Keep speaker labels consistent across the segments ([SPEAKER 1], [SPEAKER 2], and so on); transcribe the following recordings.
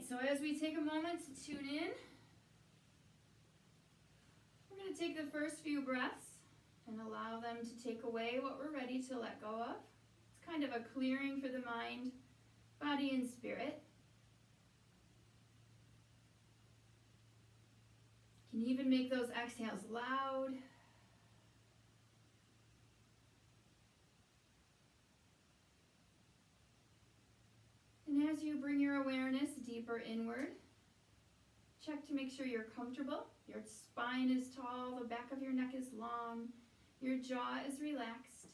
[SPEAKER 1] so as we take a moment to tune in, we're going to take the first few breaths and allow them to take away what we're ready to let go of. It's kind of a clearing for the mind, body, and spirit. You can even make those exhales loud. And as you bring your awareness deeper inward, check to make sure you're comfortable. Your spine is tall, the back of your neck is long, your jaw is relaxed,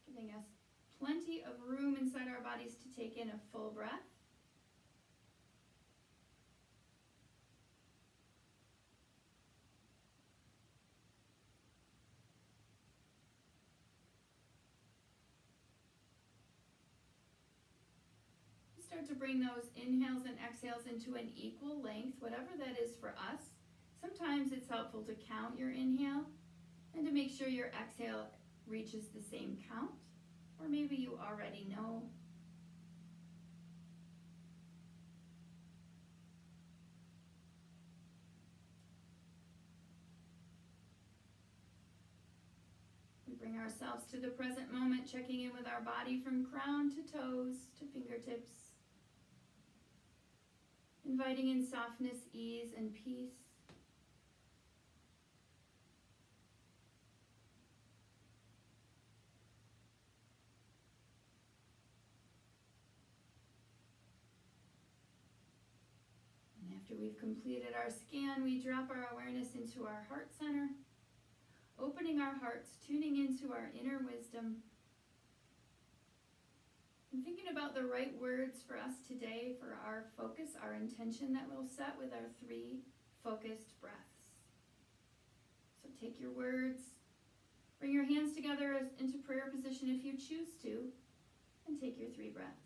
[SPEAKER 1] giving us plenty of room inside our bodies to take in a full breath. Start to bring those inhales and exhales into an equal length, whatever that is for us. Sometimes it's helpful to count your inhale and to make sure your exhale reaches the same count, or maybe you already know. We bring ourselves to the present moment, checking in with our body from crown to toes to fingertips. Inviting in softness, ease, and peace. And after we've completed our scan, we drop our awareness into our heart center, opening our hearts, tuning into our inner wisdom, and thinking about the right words for us today for our focus, our intention that we'll set with our 3 focused breaths. So take your words, bring your hands together into prayer position if you choose to, and take your 3 breaths.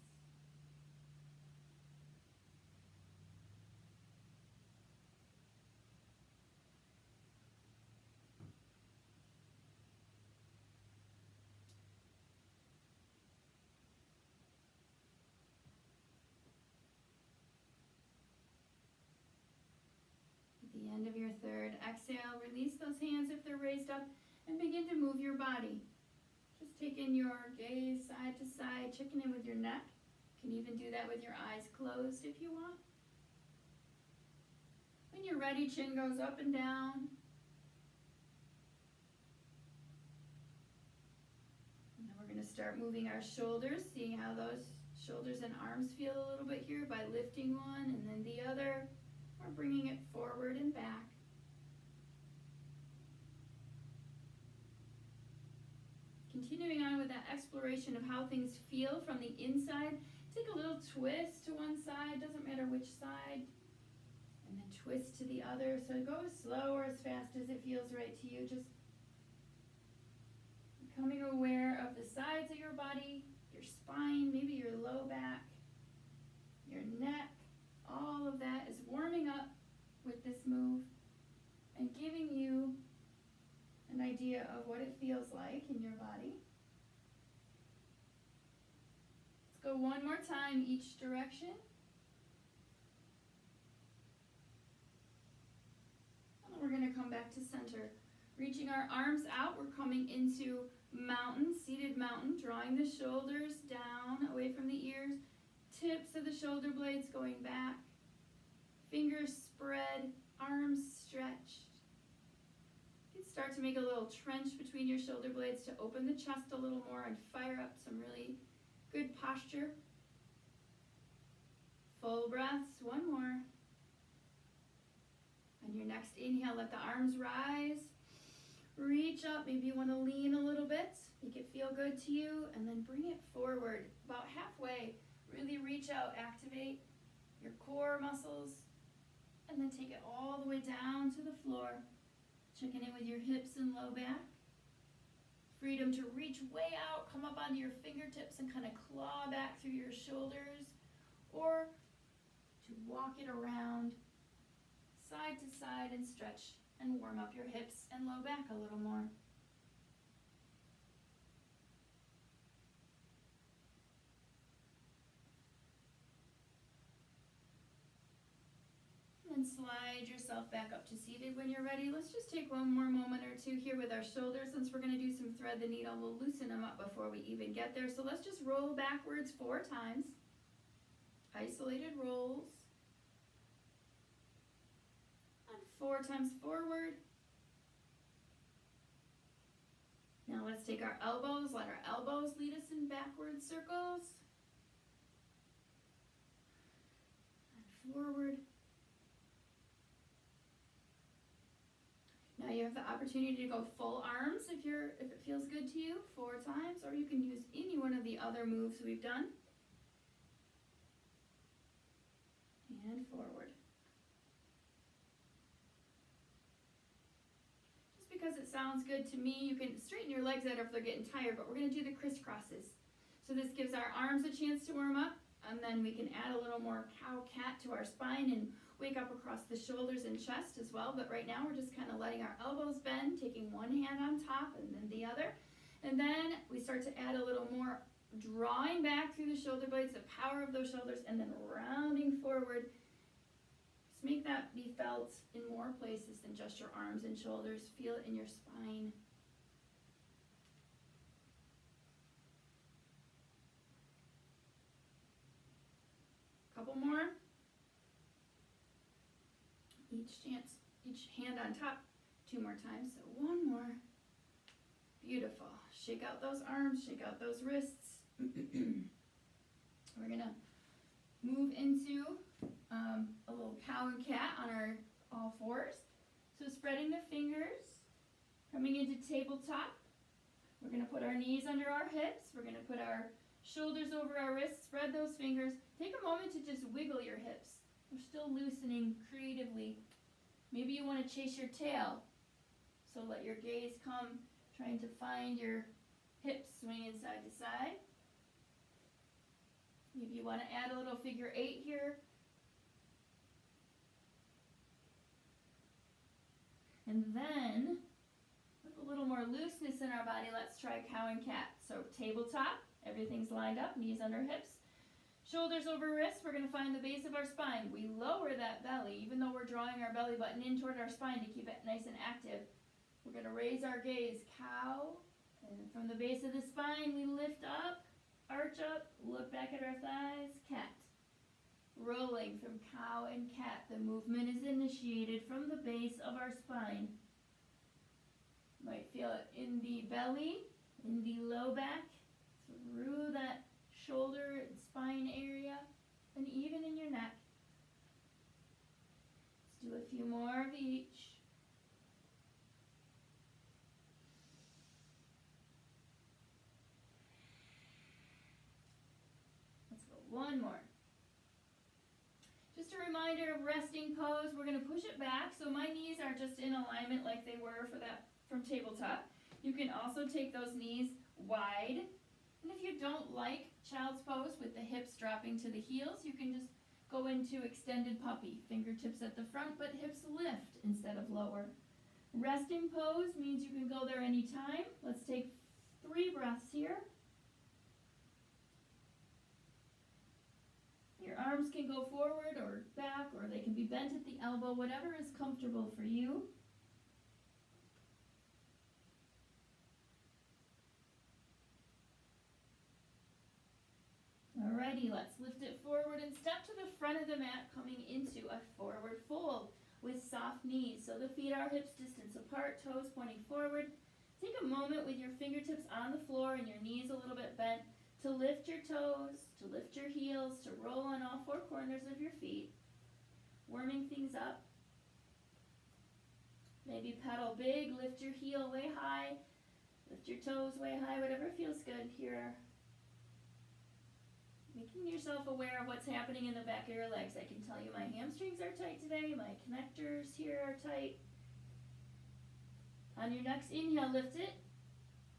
[SPEAKER 1] End of your 3rd exhale, release those hands if they're raised up and begin to move your body. Just taking your gaze side to side, checking in with your neck. You can even do that with your eyes closed if you want. When you're ready, chin goes up and down. And then we're going to start moving our shoulders, seeing how those shoulders and arms feel a little bit here by lifting one and then the other. Or bringing it forward and back. Continuing on with that exploration of how things feel from the inside. Take a little twist to one side, doesn't matter which side. And then twist to the other. So go as slow or as fast as it feels right to you. Just becoming aware of the sides of your body, your spine, maybe your low back, your neck. All of that is warming up with this move and giving you an idea of what it feels like in your body. Let's go one more time each direction. And then we're going to come back to center. Reaching our arms out, we're coming into mountain, seated mountain, drawing the shoulders down away from the ears. Tips of the shoulder blades going back, fingers spread, arms stretched. You can start to make a little trench between your shoulder blades to open the chest a little more and fire up some really good posture. Full breaths, one more. On your next inhale, let the arms rise. Reach up, maybe you want to lean a little bit, make it feel good to you, and then bring it forward about halfway. Really reach out, activate your core muscles, and then take it all the way down to the floor. Checking in with your hips and low back. Freedom to reach way out, come up onto your fingertips and kind of claw back through your shoulders, or to walk it around side to side and stretch and warm up your hips and low back a little more. and slide yourself back up to seated when you're ready. Let's just take one more moment or two here with our shoulders. Since we're going to do some thread the needle, we'll loosen them up before we even get there. So let's just roll backwards 4 times. Isolated rolls. And 4 times forward. Now let's take our elbows. Let our elbows lead us in backward circles. And forward. Now you have the opportunity to go full arms if it feels good to you, 4 times, or you can use any one of the other moves we've done. And forward. Just because it sounds good to me, you can straighten your legs out if they're getting tired, but we're going to do the crisscrosses. So this gives our arms a chance to warm up, and then we can add a little more cow-cat to our spine and wake up across the shoulders and chest as well. But right now we're just kind of letting our elbows bend, taking one hand on top and then the other. And then we start to add a little more drawing back through the shoulder blades, the power of those shoulders, and then rounding forward. Just make that be felt in more places than just your arms and shoulders. Feel it in your spine. Couple more. Each hand on top, 2 more times. So 1 more. Beautiful. Shake out those arms, shake out those wrists. We're gonna move into a little cow and cat on our all fours. So spreading the fingers, coming into tabletop. We're gonna put our knees under our hips. We're gonna put our shoulders over our wrists, spread those fingers. Take a moment to just wiggle your hips. We're still loosening creatively. Maybe you want to chase your tail. So let your gaze come, trying to find your hips swinging side to side. Maybe you want to add a little figure 8 here. And then, with a little more looseness in our body, let's try cow and cat. So tabletop, everything's lined up, knees under hips. Shoulders over wrists, we're going to find the base of our spine. We lower that belly, even though we're drawing our belly button in toward our spine to keep it nice and active. We're going to raise our gaze, cow, and from the base of the spine, we lift up, arch up, look back at our thighs, cat. Rolling from cow and cat, the movement is initiated from the base of our spine. Might feel it in the belly, in the low back, through that shoulder and spine area, and even in your neck. Let's do a few more of each. Let's go 1 more. Just a reminder of resting pose. We're going to push it back so my knees are just in alignment like they were for that from tabletop. You can also take those knees wide. And if you don't like child's pose with the hips dropping to the heels, you can just go into extended puppy. Fingertips at the front, but hips lift instead of lower. Resting pose means you can go there anytime. Let's take 3 breaths here. Your arms can go forward or back, or they can be bent at the elbow, whatever is comfortable for you. Alrighty, let's lift it forward and step to the front of the mat, coming into a forward fold with soft knees. So the feet are hips distance apart, toes pointing forward. Take a moment with your fingertips on the floor and your knees a little bit bent to lift your toes, to lift your heels, to roll on all 4 corners of your feet. Warming things up. Maybe pedal big, lift your heel way high, lift your toes way high, whatever feels good here. Making yourself aware of what's happening in the back of your legs. I can tell you my hamstrings are tight today, my connectors here are tight. On your next inhale, lift it.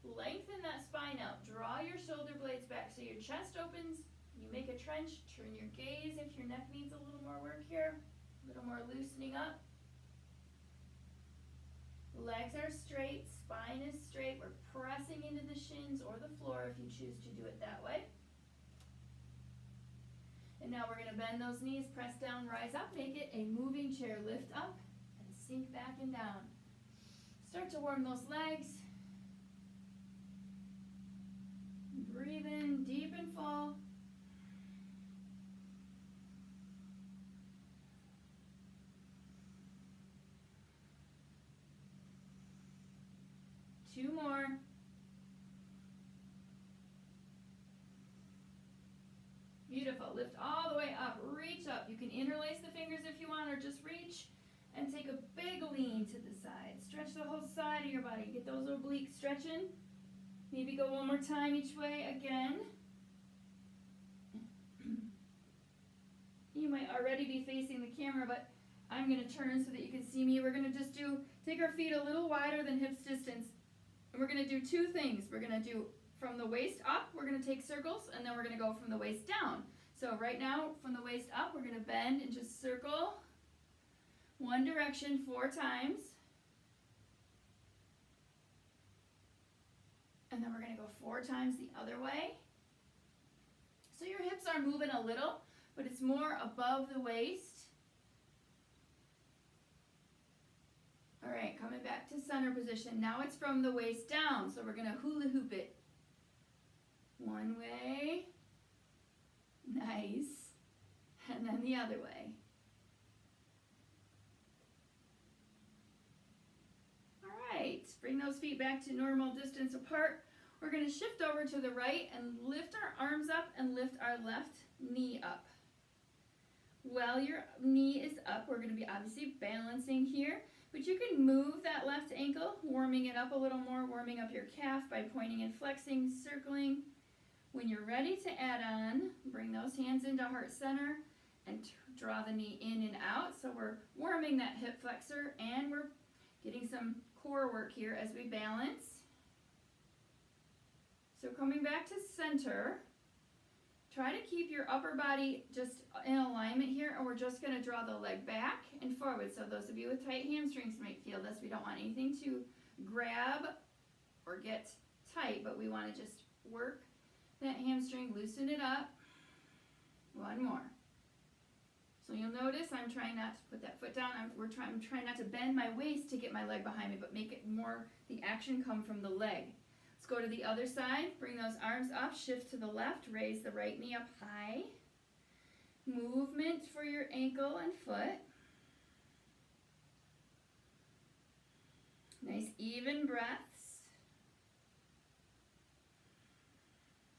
[SPEAKER 1] Lengthen that spine out. Draw your shoulder blades back so your chest opens. You make a trench. Turn your gaze if your neck needs a little more work here. A little more loosening up. Legs are straight. Spine is straight. We're pressing into the shins or the floor if you choose to do it that way. And now we're gonna bend those knees, press down, rise up, make it a moving chair. Lift up and sink back and down. Start to warm those legs. Breathe in deep and full. Two more. Beautiful. Lift all the way up. Reach up. You can interlace the fingers if you want, or just reach and take a big lean to the side. Stretch the whole side of your body. Get those obliques stretching. Maybe go one more time each way again. You might already be facing the camera, but I'm going to turn so that you can see me. We're going to just take our feet a little wider than hips distance. And we're going to do two things. We're going to do from the waist up, we're going to take circles, and then we're going to go from the waist down. So right now, from the waist up, we're going to bend and just circle one direction 4 times. And then we're going to go 4 times the other way. So your hips are moving a little, but it's more above the waist. All right, coming back to center position. Now it's from the waist down, so we're going to hula hoop it. One way. Nice. And then the other way. All right, bring those feet back to normal distance apart. We're going to shift over to the right and lift our arms up and lift our left knee up. While your knee is up, we're going to be obviously balancing here, but you can move that left ankle, warming it up a little more, warming up your calf by pointing and flexing, circling. When you're ready to add on, bring those hands into heart center and draw the knee in and out. So we're warming that hip flexor and we're getting some core work here as we balance. So coming back to center, try to keep your upper body just in alignment here, and we're just going to draw the leg back and forward. So those of you with tight hamstrings might feel this. We don't want anything to grab or get tight, but we want to just work that hamstring, loosen it up. One more. So you'll notice I'm trying not to put that foot down. I'm trying not to bend my waist to get my leg behind me, but make it more, the action come from the leg. Let's go to the other side. Bring those arms up, shift to the left, raise the right knee up high. Movement for your ankle and foot. Nice even breaths.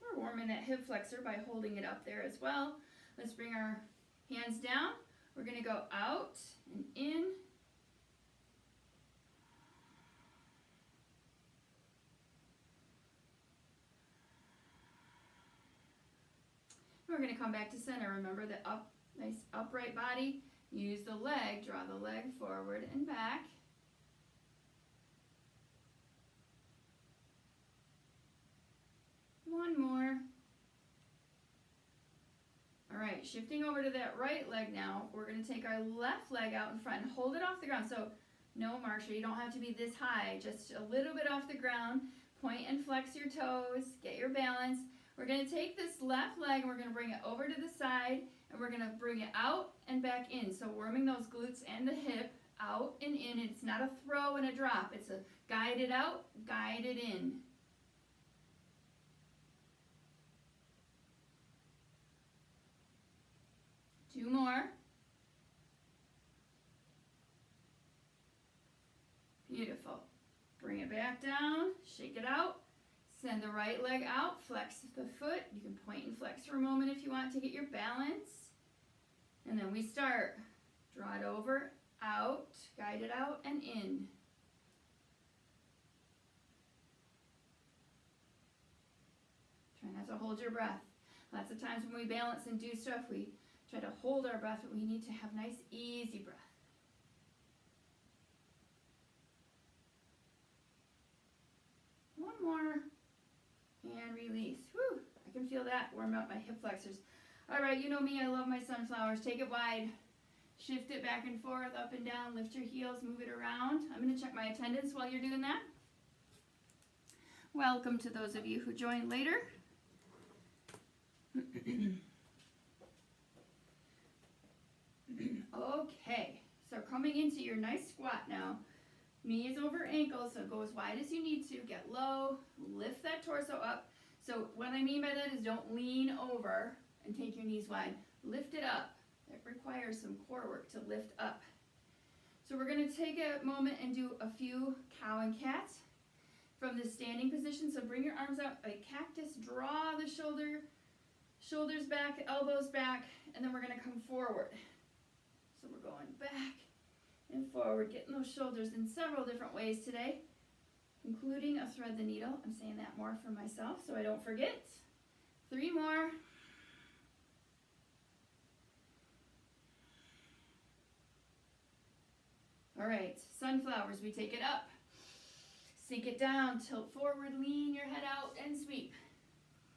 [SPEAKER 1] We're warming that hip flexor by holding it up there as well. Let's bring our hands down. We're going to go out and in. We're going to come back to center. Remember the nice upright body. Use the leg. Draw the leg forward and back. One more. All right, shifting over to that right leg now. We're going to take our left leg out in front and hold it off the ground. So no, Marsha, you don't have to be this high. Just a little bit off the ground. Point and flex your toes. Get your balance. We're going to take this left leg and we're going to bring it over to the side, and we're going to bring it out and back in. So warming those glutes and the hip, out and in. It's not a throw and a drop. It's a guide it out, guide it in. Two more. Beautiful. Bring it back down, shake it out. Send the right leg out, flex the foot. You can point and flex for a moment if you want to get your balance. And then we start. Draw it over, out, guide it out, and in. Try not to hold your breath. Lots of times when we balance and do stuff, we try to hold our breath, but we need to have nice, easy breath. One more. And release. Whew, I can feel that warm up my hip flexors. All right, you know me, I love my sunflowers. Take it wide. Shift it back and forth, up and down. Lift your heels, move it around. I'm going to check my attendance while you're doing that. Welcome to those of you who joined later. into your nice squat now. Knees over ankles, so go as wide as you need to. Get low, lift that torso up. So what I mean by that is don't lean over and take your knees wide. Lift it up. That requires some core work to lift up. So we're going to take a moment and do a few cow and cat from the standing position. So bring your arms out like cactus, draw the shoulders back, elbows back, and then we're going to come forward. So we're going back and forward, getting those shoulders in several different ways today, including a thread the needle. I'm saying that more for myself so I don't forget. 3 more. All right, sunflowers, we take it up. Sink it down, tilt forward, lean your head out, and sweep.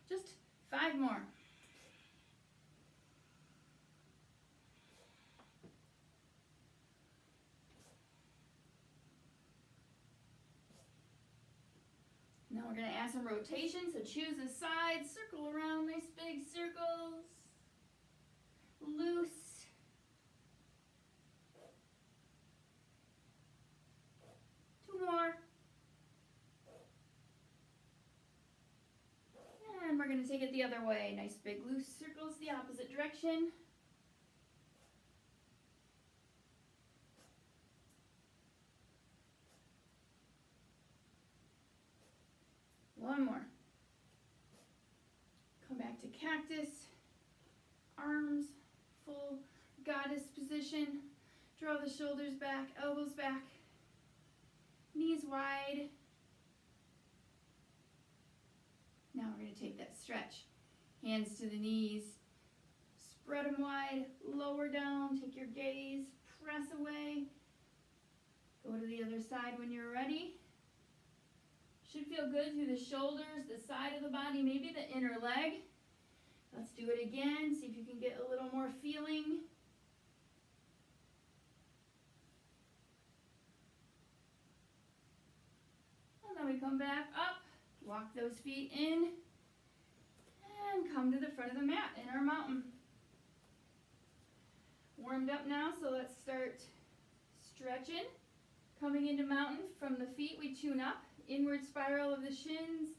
[SPEAKER 1] Just 5 more. Now we're going to add some rotation, so choose a side, circle around, nice big circles. Loose. More. And we're going to take it the other way. Nice big loose circles the opposite direction. One more. Come back to cactus. Arms full goddess position. Draw the shoulders back, elbows back. Knees wide. Now we're going to take that stretch. Hands to the knees. Spread them wide. Lower down. Take your gaze. Press away. Go to the other side when you're ready. Should feel good through the shoulders, the side of the body, maybe the inner leg. Let's do it again. See if you can get a little more feeling. Then we come back up, walk those feet in, and come to the front of the mat in our mountain. Warmed up now, so let's start stretching. Coming into mountain, from the feet we tune up, inward spiral of the shins.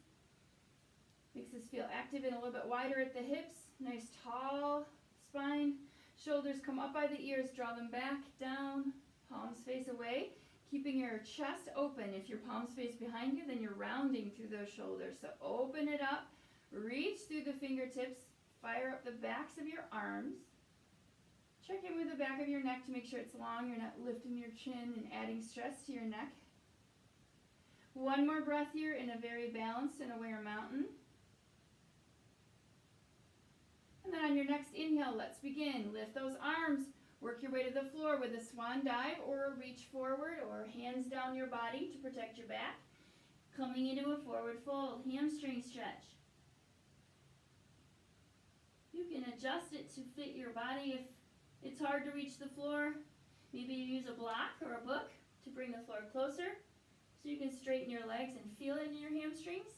[SPEAKER 1] Makes us feel active and a little bit wider at the hips. Nice tall spine. Shoulders come up by the ears, draw them back, down, palms face away. Keeping your chest open. If your palms face behind you, then you're rounding through those shoulders. So open it up, reach through the fingertips, fire up the backs of your arms. Check in with the back of your neck to make sure it's long. You're not lifting your chin and adding stress to your neck. One more breath here in a very balanced and aware mountain. And then on your next inhale, let's begin. Lift those arms. Work your way to the floor with a swan dive or a reach forward or hands down your body to protect your back. Coming into a forward fold, hamstring stretch. You can adjust it to fit your body if it's hard to reach the floor. Maybe you use a block or a book to bring the floor closer so you can straighten your legs and feel it in your hamstrings.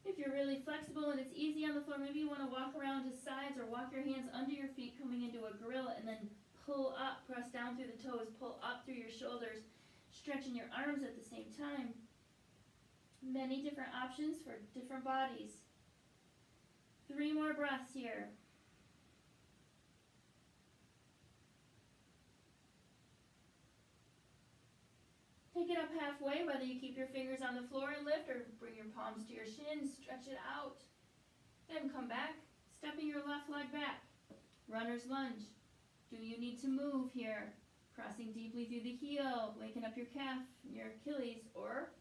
[SPEAKER 1] If you're really flexible and it's easy on the floor, maybe you want to walk around to sides or walk your hands under your feet coming into a gorilla and then pull up, press down through the toes, pull up through your shoulders, stretching your arms at the same time. Many different options for different bodies. 3 more breaths here. Take it up halfway, whether you keep your fingers on the floor and lift or bring your palms to your shins, stretch it out. Then come back, stepping your left leg back. Runner's lunge. Do you need to move here? Pressing deeply through the heel, waking up your calf, your Achilles, or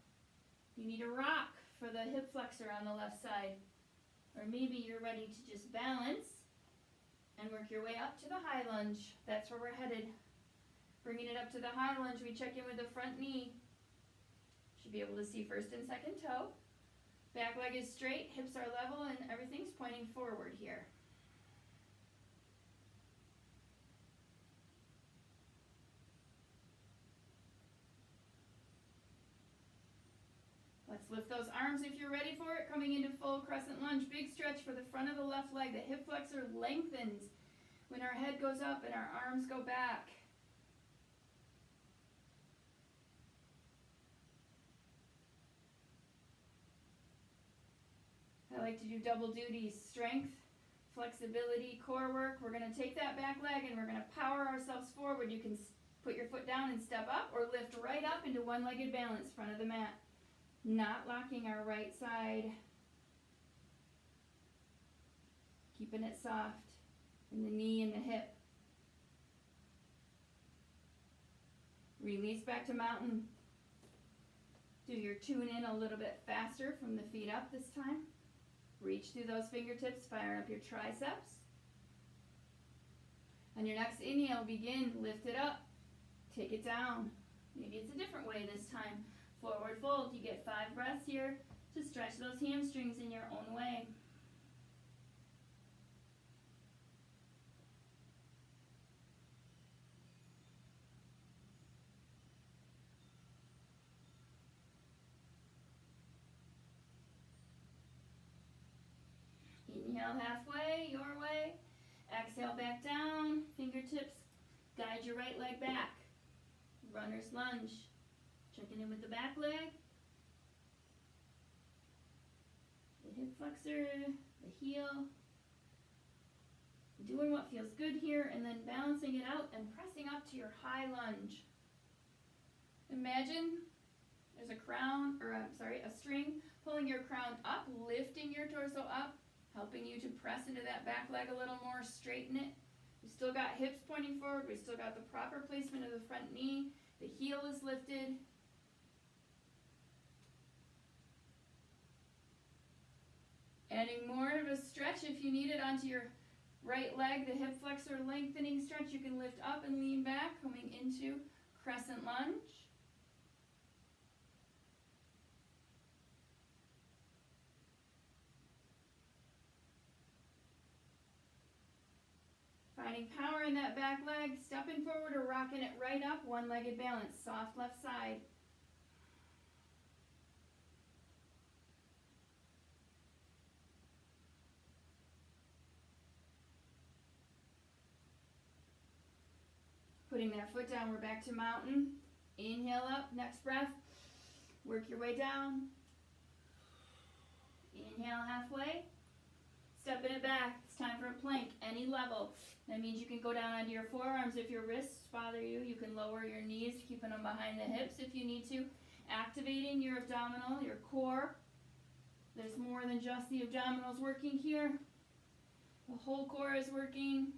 [SPEAKER 1] you need a rock for the hip flexor on the left side. Or maybe you're ready to just balance and work your way up to the high lunge. That's where we're headed. Bringing it up to the high lunge, we check in with the front knee. Should be able to see first and second toe. Back leg is straight, hips are level, and everything's pointing forward here. Let's lift those arms if you're ready for it. Coming into full crescent lunge. Big stretch for the front of the left leg. The hip flexor lengthens when our head goes up and our arms go back. I like to do double duty, strength, flexibility, core work. We're going to take that back leg and we're going to power ourselves forward. You can put your foot down and step up or lift right up into one-legged balance, front of the mat. Not locking our right side. Keeping it soft in the knee and the hip. Release back to mountain. Do your tune in a little bit faster from the feet up this time. Reach through those fingertips, fire up your triceps. On your next inhale, begin, lift it up, take it down. Maybe it's a different way this time. Forward fold, you get 5 breaths here to stretch those hamstrings in your own way. Inhale halfway, your way. Exhale back down, fingertips, guide your right leg back. Runner's lunge. Checking in with the back leg. The hip flexor, the heel. Doing what feels good here and then balancing it out and pressing up to your high lunge. Imagine there's a string pulling your crown up, lifting your torso up, helping you to press into that back leg a little more, straighten it. We still got hips pointing forward. We still got the proper placement of the front knee. The heel is lifted. Adding more of a stretch if you need it onto your right leg, the hip flexor lengthening stretch. You can lift up and lean back, coming into crescent lunge. Finding power in that back leg, stepping forward or rocking it right up, one-legged balance, soft left side. Putting that foot down, we're back to mountain. Inhale up, next breath. Work your way down. Inhale halfway. Stepping it back. It's time for a plank, any level. That means you can go down onto your forearms if your wrists bother you. You can lower your knees, keeping them behind the hips if you need to. Activating your abdominal, your core. There's more than just the abdominals working here. The whole core is working.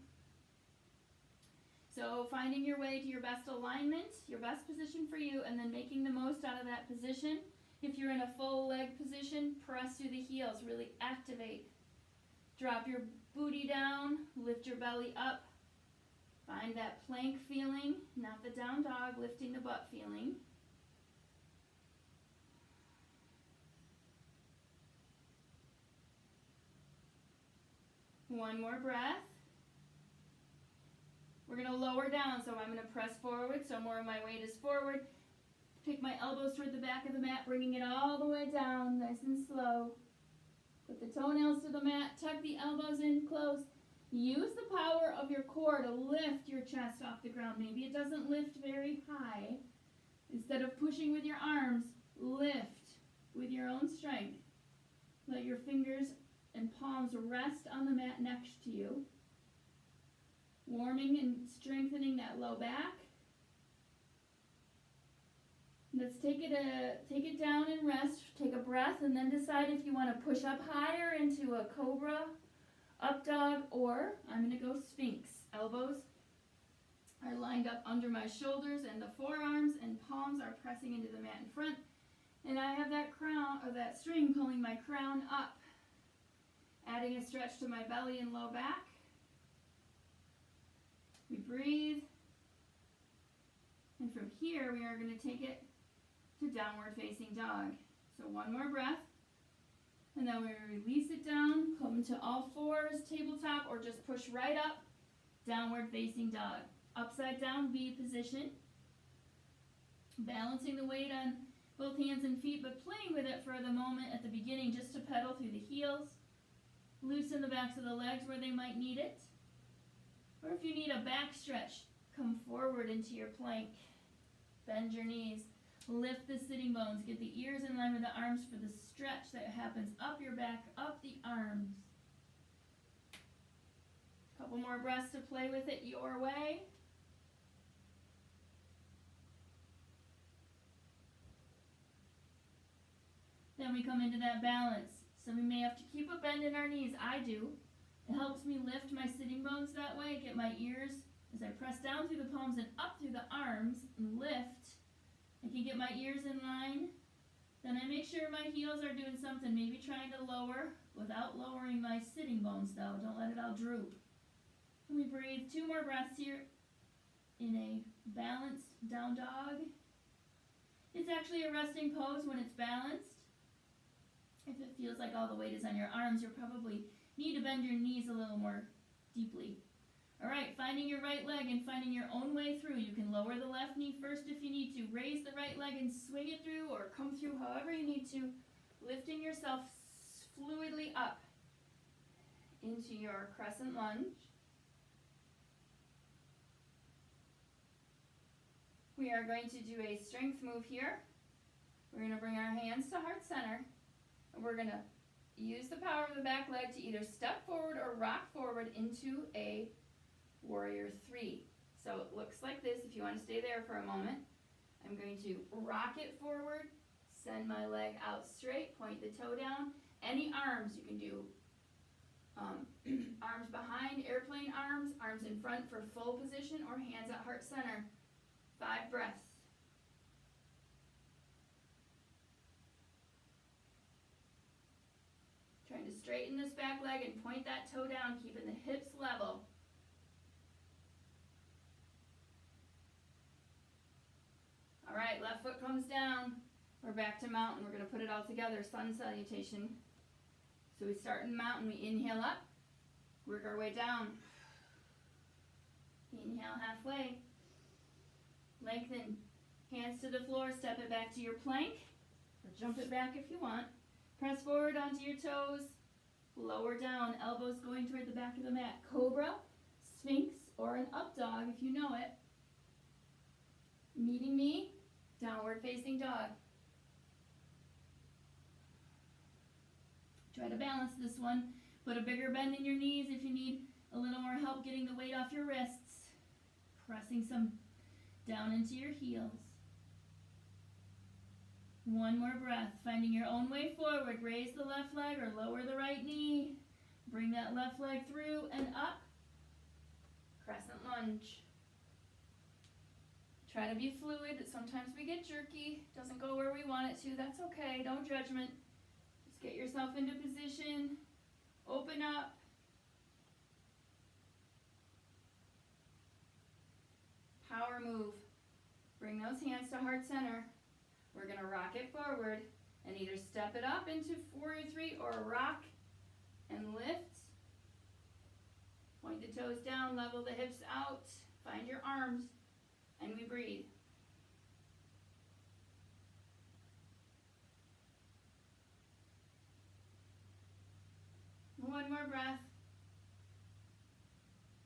[SPEAKER 1] So finding your way to your best alignment, your best position for you, and then making the most out of that position. If you're in a full leg position, press through the heels, really activate. Drop your booty down, lift your belly up. Find that plank feeling, not the down dog, lifting the butt feeling. One more breath. We're going to lower down, so I'm going to press forward, so more of my weight is forward. Take my elbows toward the back of the mat, bringing it all the way down, nice and slow. Put the toenails to the mat, tuck the elbows in close. Use the power of your core to lift your chest off the ground. Maybe it doesn't lift very high. Instead of pushing with your arms, lift with your own strength. Let your fingers and palms rest on the mat next to you. Warming and strengthening that low back. Let's take it down and rest. Take a breath and then decide if you want to push up higher into a cobra, up dog, or I'm going to go sphinx. Elbows are lined up under my shoulders and the forearms and palms are pressing into the mat in front. And I have that crown or that string pulling my crown up. Adding a stretch to my belly and low back. We breathe. And from here we are going to take it to downward facing dog. So one more breath. And then we release it down, come to all fours, tabletop, or just push right up, downward facing dog. Upside down V position. Balancing the weight on both hands and feet, but playing with it for the moment at the beginning just to pedal through the heels. Loosen the backs of the legs where they might need it. Or if you need a back stretch, come forward into your plank. Bend your knees. Lift the sitting bones. Get the ears in line with the arms for the stretch that happens up your back, up the arms. Couple more breaths to play with it your way. Then we come into that balance. So we may have to keep a bend in our knees. I do. It helps me lift my sitting bones that way, get my ears as I press down through the palms and up through the arms and lift. I can get my ears in line. Then I make sure my heels are doing something, maybe trying to lower without lowering my sitting bones though. Don't let it all droop. Let me breathe 2 more breaths here in a balanced down dog. It's actually a resting pose when it's balanced. If it feels like all the weight is on your arms, you'll probably need to bend your knees a little more deeply. All right, finding your right leg and finding your own way through. You can lower the left knee first if you need to. Raise the right leg and swing it through, or come through however you need to, lifting yourself fluidly up into your crescent lunge. We are going to do a strength move here. We're going to bring our hands to heart center, and we're going to use the power of the back leg to either step forward or rock forward into a warrior 3. So it looks like this. If you want to stay there for a moment, I'm going to rock it forward, send my leg out straight, point the toe down. Any arms you can do. Arms behind, airplane arms, arms in front for full position, or hands at heart center. 5 breaths. Trying to straighten this back leg and point that toe down, keeping the hips level. All right, left foot comes down. We're back to mountain. We're going to put it all together, sun salutation. So we start in mountain. We inhale up, work our way down. Inhale halfway. Lengthen, hands to the floor, step it back to your plank, or jump it back if you want. Press forward onto your toes, lower down, elbows going toward the back of the mat. Cobra, Sphinx, or an up dog if you know it. Meeting me, downward facing dog. Try to balance this one. Put a bigger bend in your knees if you need a little more help getting the weight off your wrists. Pressing some down into your heels. 1 more breath, finding your own way forward. Raise the left leg or lower the right knee. Bring that left leg through and up. Crescent lunge. Try to be fluid. Sometimes we get jerky. Doesn't go where we want it to. That's okay. No judgment. Just get yourself into position. Open up. Power move. Bring those hands to heart center. We're going to rock it forward and either step it up into warrior 3 or rock and lift. Point the toes down, level the hips out, find your arms, and we breathe. One more breath.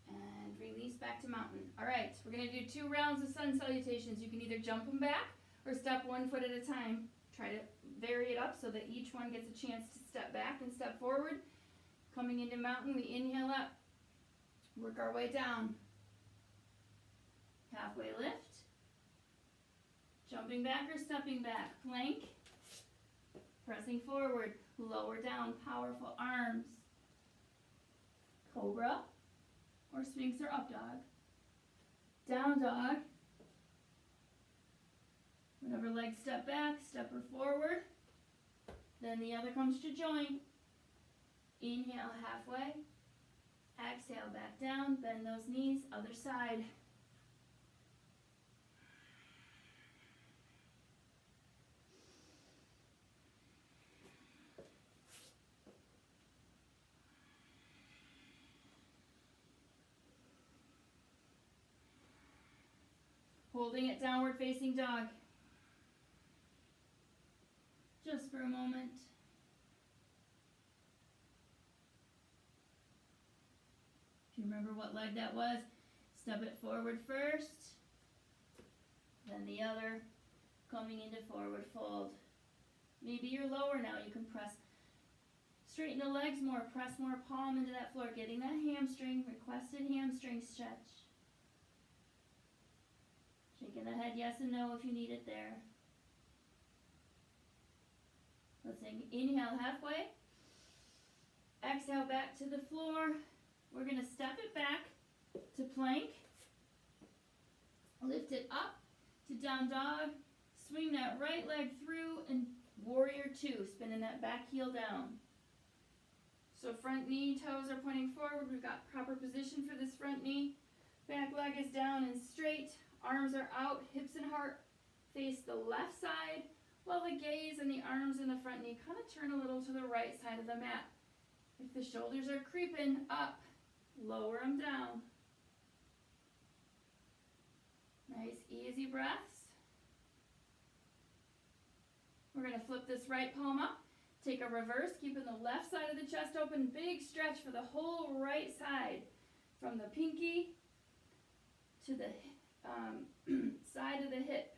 [SPEAKER 1] And release back to mountain. All right, we're going to do 2 rounds of sun salutations. You can either jump them back or step 1 foot at a time. Try to vary it up so that each one gets a chance to step back and step forward. Coming into mountain, we inhale up. Work our way down. Halfway lift. Jumping back or stepping back. Plank. Pressing forward. Lower down. Powerful arms. Cobra or Sphinx or up dog. Down dog. Whatever leg step back, step her forward. Then the other comes to join. Inhale halfway. Exhale back down. Bend those knees. Other side. Holding it downward facing dog. Just for a moment. If you remember what leg that was, step it forward first, then the other. coming into forward fold. Maybe you're lower now, you can straighten the legs more, press more palm into that floor, getting that hamstring, requested hamstring stretch. Shaking the head yes and no if you need it there. Let's inhale halfway. Exhale back to the floor. We're going to step it back to plank. Lift it up to down dog. Swing that right leg through and warrior two, spinning that back heel down. So front knee, toes are pointing forward. We've got proper position for this front knee. Back leg is down and straight. Arms are out, hips and heart face the left side, while the gaze and the arms and the front knee kind of turn a little to the right side of the mat. If the shoulders are creeping up, lower them down. Nice, easy breaths. We're going to flip this right palm up. Take a reverse, keeping the left side of the chest open. Big stretch for the whole right side. From the pinky to the side of the hip.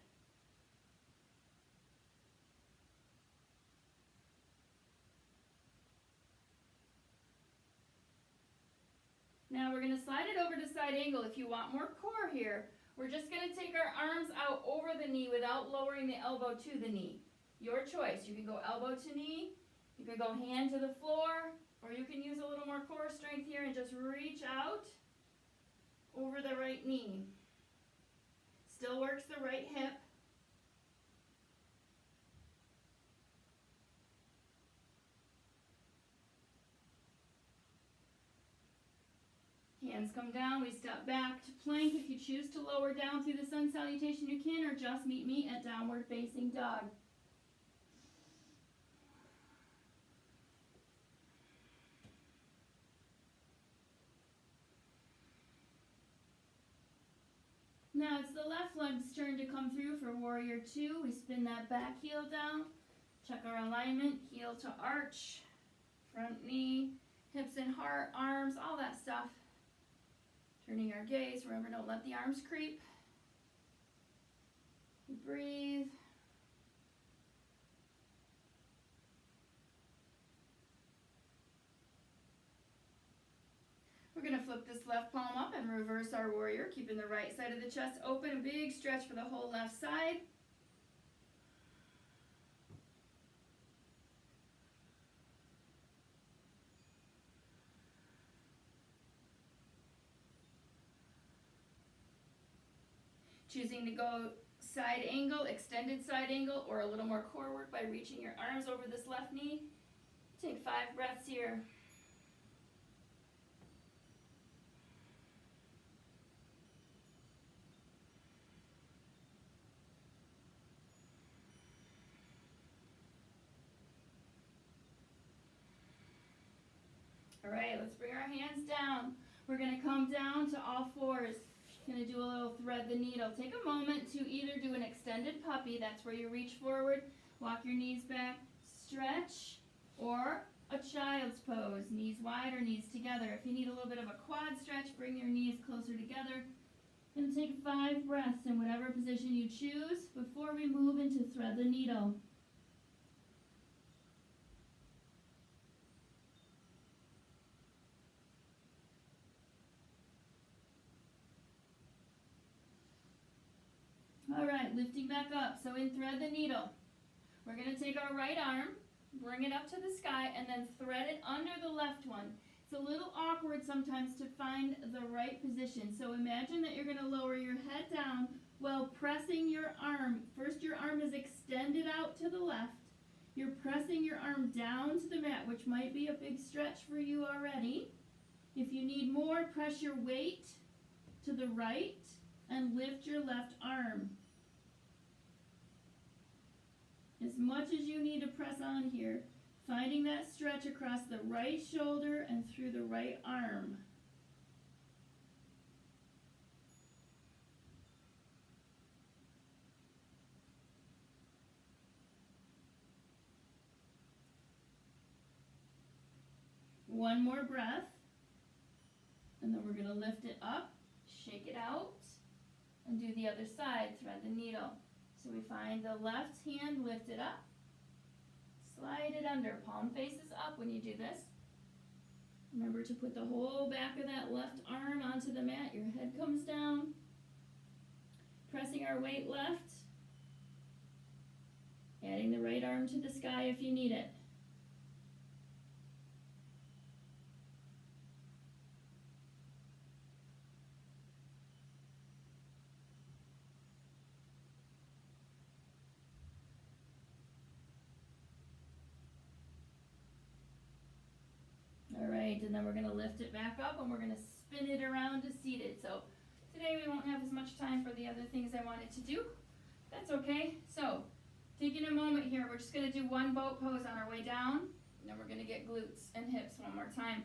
[SPEAKER 1] Now we're going to slide it over to side angle. If you want more core here, we're just going to take our arms out over the knee without lowering the elbow to the knee. Your choice. You can go elbow to knee, you can go hand to the floor, or you can use a little more core strength here and just reach out over the right knee. Still works the right hip. Hands come down, we step back to plank. If you choose to lower down through the sun salutation, you can, or just meet me at downward facing dog. Now it's the left leg's turn to come through for warrior two. We spin that back heel down. Check our alignment, heel to arch, front knee, hips and heart, arms, all that stuff. Turning our gaze, remember, don't let the arms creep. Breathe. We're going to flip this left palm up and reverse our warrior, keeping the right side of the chest open. A big stretch for the whole left side. Choosing to go side angle, extended side angle, or a little more core work by reaching your arms over this left knee. Take 5 breaths here. All right, let's bring our hands down. We're going to come down to all fours. Going to do a little thread the needle. Take a moment to either do an extended puppy, that's where you reach forward, walk your knees back, stretch, or a child's pose, knees wide or knees together. If you need a little bit of a quad stretch, bring your knees closer together. And take 5 breaths in whatever position you choose before we move into thread the needle. All right, lifting back up. So in thread the needle, we're going to take our right arm, bring it up to the sky, and then thread it under the left one. It's a little awkward sometimes to find the right position. So imagine that you're going to lower your head down while pressing your arm. First, your arm is extended out to the left. You're pressing your arm down to the mat, which might be a big stretch for you already. If you need more, press your weight to the right and lift your left arm. As much as you need to press on here, finding that stretch across the right shoulder and through the right arm. One more breath, and then we're going to lift it up, shake it out, and do the other side, thread the needle. So we find the left hand lifted up, slide it under, palm faces up when you do this. Remember to put the whole back of that left arm onto the mat, your head comes down. Pressing our weight left, adding the right arm to the sky if you need it. All right, and then we're going to lift it back up and we're going to spin it around to seated. So today we won't have as much time for the other things I wanted to do. That's okay. So taking a moment here, we're just going to do one boat pose on our way down, and then we're going to get glutes and hips one more time.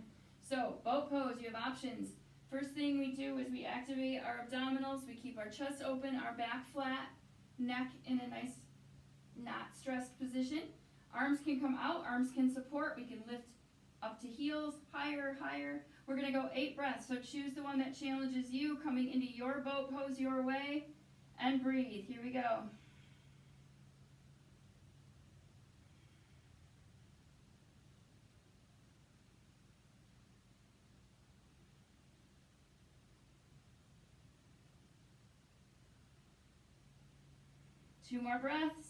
[SPEAKER 1] So boat pose, you have options. First thing we do is we activate our abdominals. We keep our chest open, our back flat, neck in a nice not stressed position. Arms can come out, arms can support. We can lift up to heels, higher, higher. We're going to go 8 breaths, so choose the one that challenges you, coming into your boat pose your way, and breathe. Here we go. Two more breaths.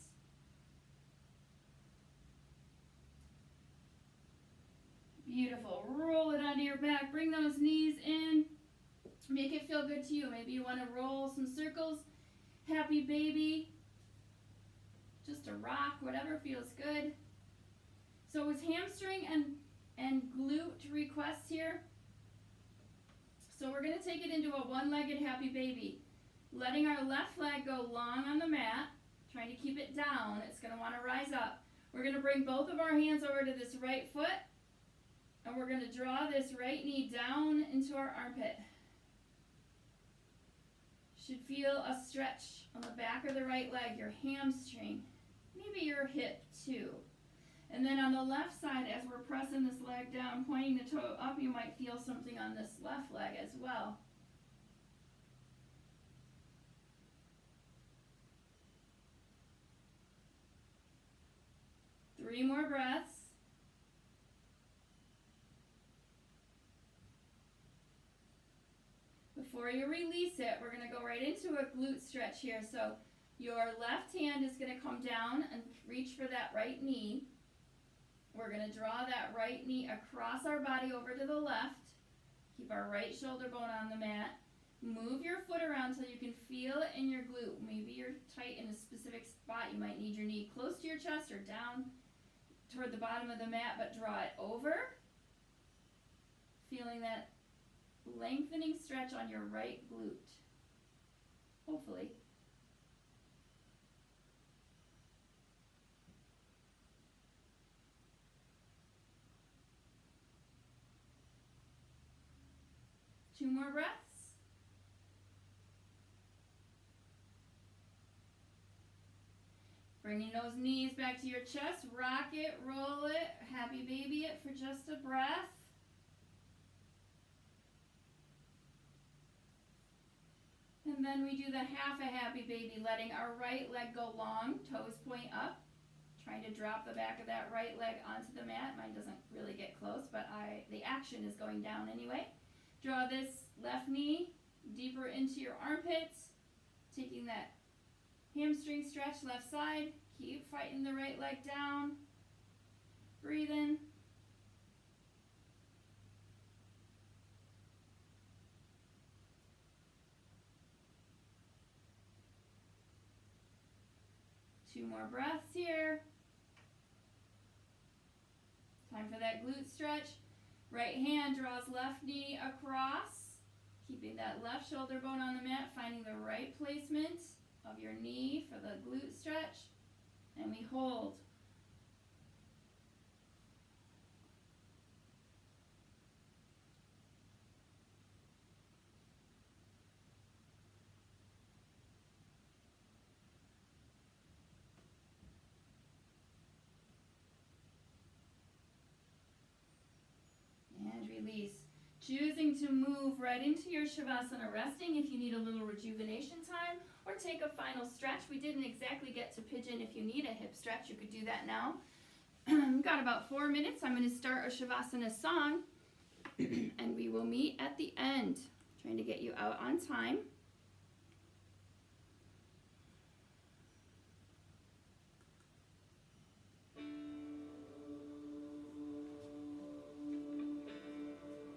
[SPEAKER 1] Beautiful. Roll it onto your back. Bring those knees in. Make it feel good to you. Maybe you want to roll some circles. Happy baby. Just a rock, whatever feels good. So it's hamstring and glute requests here. So we're going to take it into a one-legged happy baby. Letting our left leg go long on the mat. Trying to keep it down. It's going to want to rise up. We're going to bring both of our hands over to this right foot. And we're going to draw this right knee down into our armpit. Should feel a stretch on the back of the right leg, your hamstring, maybe your hip too. And then on the left side, as we're pressing this leg down, pointing the toe up, you might feel something on this left leg as well. Three more breaths. Before you release it, we're going to go right into a glute stretch here. So your left hand is going to come down and reach for that right knee. We're going to draw that right knee across our body over to the left. Keep our right shoulder bone on the mat. Move your foot around so you can feel it in your glute. Maybe you're tight in a specific spot. You might need your knee close to your chest or down toward the bottom of the mat, but draw it over. Feeling that lengthening stretch on your right glute. Hopefully. Two more breaths. Bringing those knees back to your chest. Rock it, roll it, happy baby it for just a breath. And then we do the half a happy baby, letting our right leg go long, toes point up. Trying to drop the back of that right leg onto the mat. Mine doesn't really get close, but the action is going down anyway. Draw this left knee deeper into your armpits, taking that hamstring stretch left side. Keep fighting the right leg down. Breathe in. Two more breaths here. Time for that glute stretch. Right hand draws left knee across, keeping that left shoulder bone on the mat, finding the right placement of your knee for the glute stretch, and we hold. Release. choosing to move right into your Shavasana resting if you need a little rejuvenation time, or take a final stretch. We didn't exactly get to pigeon. If you need a hip stretch, you could do that now. Got about 4 minutes. I'm going to start a Shavasana song, and we will meet at the end. Trying to get you out on time.